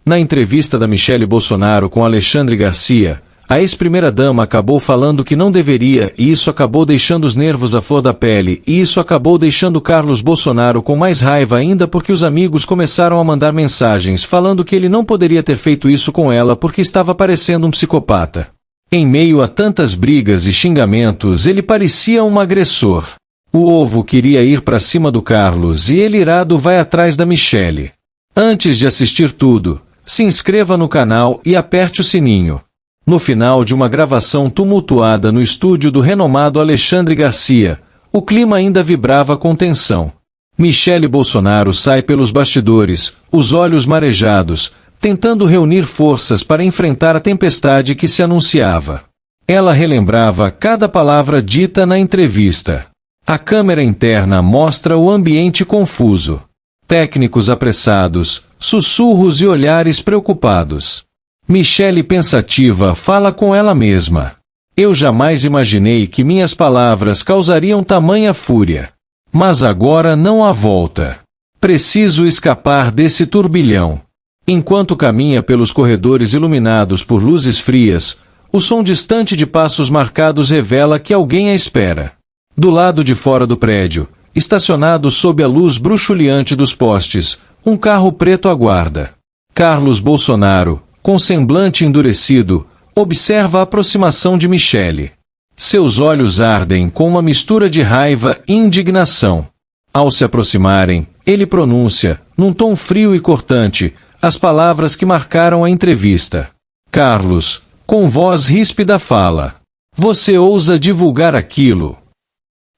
Na entrevista da Michelle Bolsonaro com Alexandre Garcia, a ex-primeira-dama acabou falando que não deveria e isso acabou deixando os nervos à flor da pele e isso acabou deixando Carlos Bolsonaro com mais raiva ainda porque os amigos começaram a mandar mensagens falando que ele não poderia ter feito isso com ela porque estava parecendo um psicopata. Em meio a tantas brigas e xingamentos ele parecia um agressor. O ovo queria ir para cima do Carlos e ele irado vai atrás da Michelle. Antes de assistir tudo, se inscreva no canal e aperte o sininho. No final de uma gravação tumultuada no estúdio do renomado Alexandre Garcia, o clima ainda vibrava com tensão. Michelle Bolsonaro sai pelos bastidores, os olhos marejados, tentando reunir forças para enfrentar a tempestade que se anunciava. Ela relembrava cada palavra dita na entrevista. A câmera interna mostra o ambiente confuso. Técnicos apressados, sussurros e olhares preocupados. Michelle pensativa fala com ela mesma. Eu jamais imaginei que minhas palavras causariam tamanha fúria. Mas agora não há volta. Preciso escapar desse turbilhão. Enquanto caminha pelos corredores iluminados por luzes frias, o som distante de passos marcados revela que alguém a espera. Do lado de fora do prédio, estacionado sob a luz bruxuleante dos postes, um carro preto aguarda. Carlos Bolsonaro, com semblante endurecido, observa a aproximação de Michelle. Seus olhos ardem com uma mistura de raiva e indignação. Ao se aproximarem, ele pronuncia, num tom frio e cortante, as palavras que marcaram a entrevista. Carlos, com voz ríspida fala. Você ousa divulgar aquilo?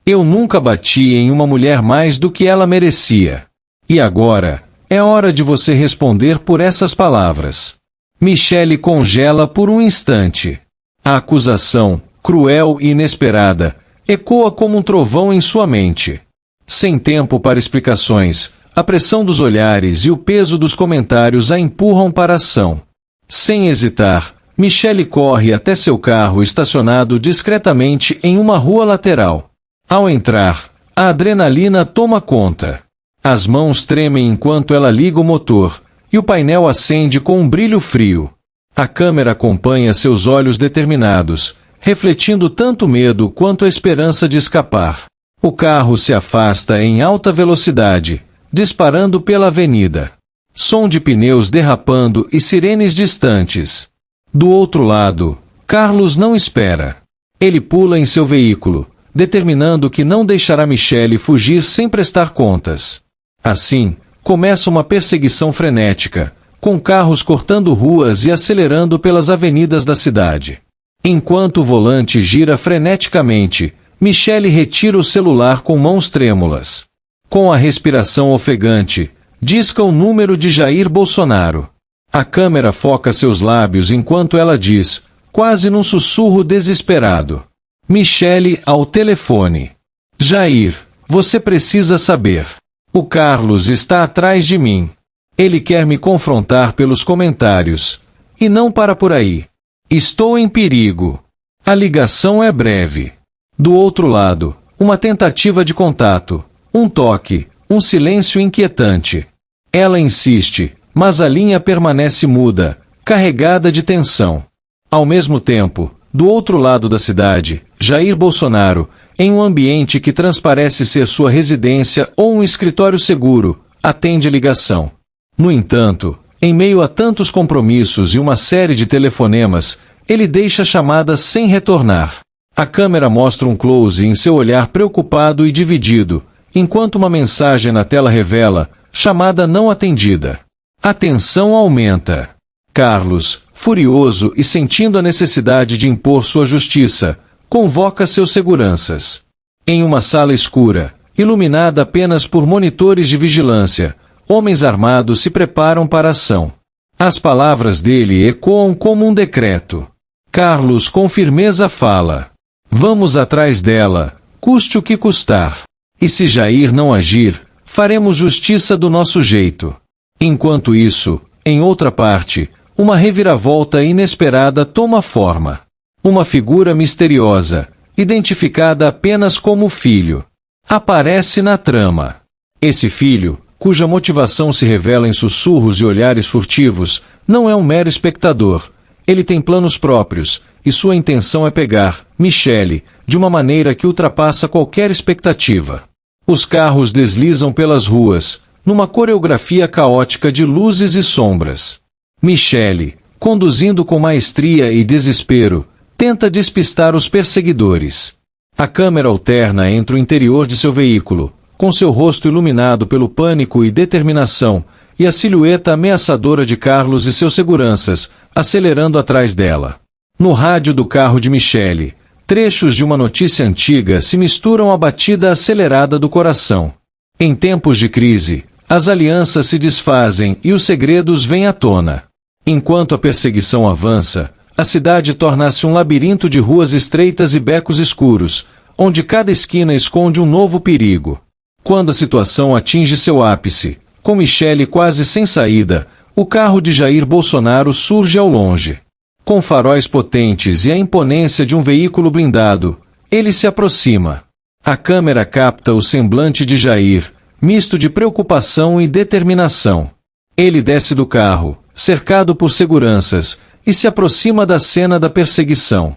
Eu nunca bati em uma mulher mais do que ela merecia. E agora, é hora de você responder por essas palavras. Michelle congela por um instante. A acusação, cruel e inesperada, ecoa como um trovão em sua mente. Sem tempo para explicações, a pressão dos olhares e o peso dos comentários a empurram para a ação. Sem hesitar, Michelle corre até seu carro estacionado discretamente em uma rua lateral. Ao entrar, a adrenalina toma conta. As mãos tremem enquanto ela liga o motor, e o painel acende com um brilho frio. A câmera acompanha seus olhos determinados, refletindo tanto medo quanto a esperança de escapar. O carro se afasta em alta velocidade, disparando pela avenida. Som de pneus derrapando e sirenes distantes. Do outro lado, Carlos não espera. Ele pula em seu veículo, determinando que não deixará Michelle fugir sem prestar contas. Assim, começa uma perseguição frenética, com carros cortando ruas e acelerando pelas avenidas da cidade. Enquanto o volante gira freneticamente, Michelle retira o celular com mãos trêmulas. Com a respiração ofegante, disca o número de Jair Bolsonaro. A câmera foca seus lábios enquanto ela diz, quase num sussurro desesperado. Michelle ao telefone. Jair, você precisa saber. O Carlos está atrás de mim. Ele quer me confrontar pelos comentários. E não para por aí. Estou em perigo. A ligação é breve. Do outro lado, uma tentativa de contato. Um toque, um silêncio inquietante. Ela insiste, mas a linha permanece muda, carregada de tensão. Ao mesmo tempo, do outro lado da cidade, Jair Bolsonaro, em um ambiente que transparece ser sua residência ou um escritório seguro, atende ligação. No entanto, em meio a tantos compromissos e uma série de telefonemas, ele deixa a chamada sem retornar. A câmera mostra um close em seu olhar preocupado e dividido, enquanto uma mensagem na tela revela, chamada não atendida. A tensão aumenta. Carlos, furioso e sentindo a necessidade de impor sua justiça, convoca seus seguranças. Em uma sala escura, iluminada apenas por monitores de vigilância, homens armados se preparam para a ação. As palavras dele ecoam como um decreto. Carlos com firmeza fala. Vamos atrás dela, custe o que custar. E se Jair não agir, faremos justiça do nosso jeito. Enquanto isso, em outra parte, uma reviravolta inesperada toma forma. Uma figura misteriosa, identificada apenas como filho, aparece na trama. Esse filho, cuja motivação se revela em sussurros e olhares furtivos, não é um mero espectador. Ele tem planos próprios, e sua intenção é pegar Michelle de uma maneira que ultrapassa qualquer expectativa. Os carros deslizam pelas ruas, numa coreografia caótica de luzes e sombras. Michelle, conduzindo com maestria e desespero, tenta despistar os perseguidores. A câmera alterna entre o interior de seu veículo, com seu rosto iluminado pelo pânico e determinação, e a silhueta ameaçadora de Carlos e seus seguranças, acelerando atrás dela. No rádio do carro de Michelle, trechos de uma notícia antiga se misturam à batida acelerada do coração. Em tempos de crise, as alianças se desfazem e os segredos vêm à tona. Enquanto a perseguição avança, a cidade torna-se um labirinto de ruas estreitas e becos escuros, onde cada esquina esconde um novo perigo. Quando a situação atinge seu ápice, com Michelle quase sem saída, o carro de Jair Bolsonaro surge ao longe. Com faróis potentes e a imponência de um veículo blindado, ele se aproxima. A câmera capta o semblante de Jair, misto de preocupação e determinação. Ele desce do carro, cercado por seguranças, e se aproxima da cena da perseguição.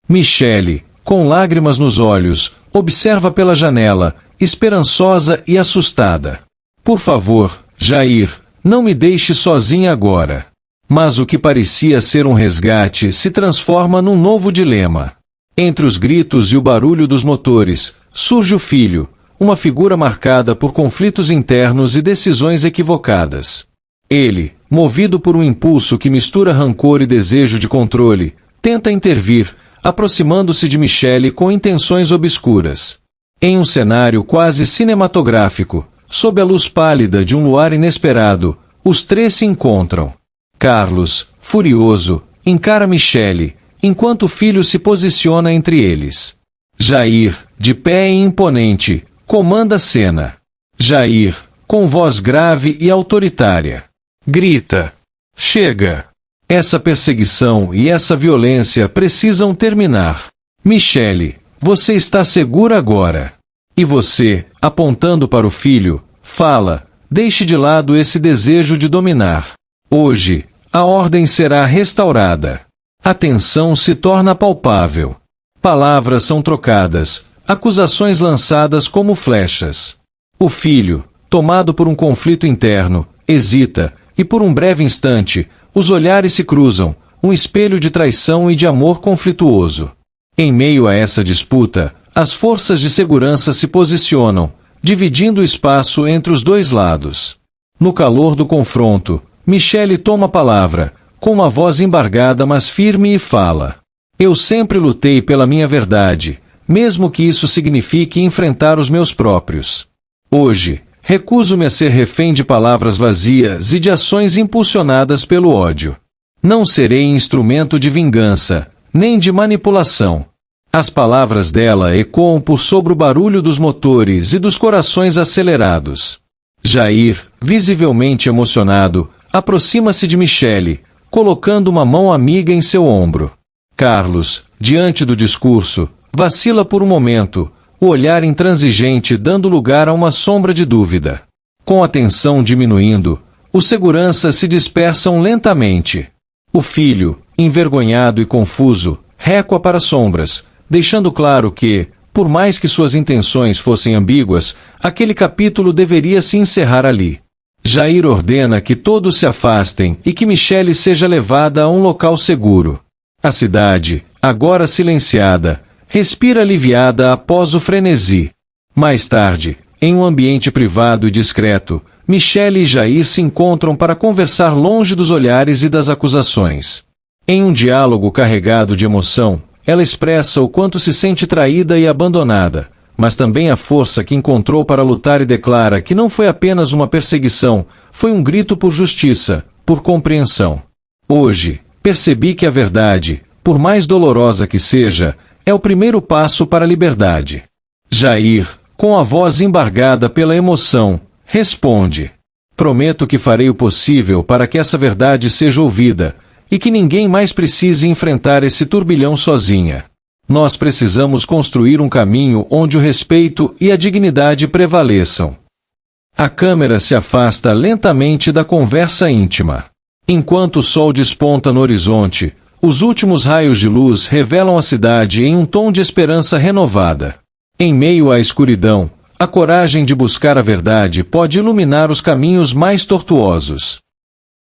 Michelle, com lágrimas nos olhos, observa pela janela, esperançosa e assustada. Por favor, Jair, não me deixe sozinha agora. Mas o que parecia ser um resgate se transforma num novo dilema. Entre os gritos e o barulho dos motores, surge o filho, uma figura marcada por conflitos internos e decisões equivocadas. Ele, movido por um impulso que mistura rancor e desejo de controle, tenta intervir, aproximando-se de Michelle com intenções obscuras. Em um cenário quase cinematográfico, sob a luz pálida de um luar inesperado, os três se encontram. Carlos, furioso, encara Michelle, enquanto o filho se posiciona entre eles. Jair, de pé e imponente, comanda a cena. Jair, com voz grave e autoritária, grita: "Chega! Essa perseguição e essa violência precisam terminar. Michelle, você está segura agora. E você, apontando para o filho, fala: deixe de lado esse desejo de dominar. Hoje, a ordem será restaurada." A tensão se torna palpável. Palavras são trocadas, acusações lançadas como flechas. O filho, tomado por um conflito interno, hesita, e por um breve instante, os olhares se cruzam, um espelho de traição e de amor conflituoso. Em meio a essa disputa, as forças de segurança se posicionam, dividindo o espaço entre os dois lados. No calor do confronto, Michelle toma a palavra, com uma voz embargada mas firme, e fala: "Eu sempre lutei pela minha verdade, mesmo que isso signifique enfrentar os meus próprios. Hoje, recuso-me a ser refém de palavras vazias e de ações impulsionadas pelo ódio. Não serei instrumento de vingança, nem de manipulação." As palavras dela ecoam por sobre o barulho dos motores e dos corações acelerados. Jair, visivelmente emocionado, aproxima-se de Michelle, colocando uma mão amiga em seu ombro. Carlos, diante do discurso, vacila por um momento, o olhar intransigente dando lugar a uma sombra de dúvida. Com a tensão diminuindo, os seguranças se dispersam lentamente. O filho, envergonhado e confuso, recua para as sombras, deixando claro que, por mais que suas intenções fossem ambíguas, aquele capítulo deveria se encerrar ali. Jair ordena que todos se afastem e que Michelle seja levada a um local seguro. A cidade, agora silenciada, respira aliviada após o frenesi. Mais tarde, em um ambiente privado e discreto, Michelle e Jair se encontram para conversar longe dos olhares e das acusações. Em um diálogo carregado de emoção, ela expressa o quanto se sente traída e abandonada, mas também a força que encontrou para lutar, e declara que não foi apenas uma perseguição, foi um grito por justiça, por compreensão. Hoje, percebi que a verdade, por mais dolorosa que seja, é o primeiro passo para a liberdade. Jair, com a voz embargada pela emoção, responde: "Prometo que farei o possível para que essa verdade seja ouvida, e que ninguém mais precise enfrentar esse turbilhão sozinha. Nós precisamos construir um caminho onde o respeito e a dignidade prevaleçam." A câmera se afasta lentamente da conversa íntima. Enquanto o sol desponta no horizonte, os últimos raios de luz revelam a cidade em um tom de esperança renovada. Em meio à escuridão, a coragem de buscar a verdade pode iluminar os caminhos mais tortuosos.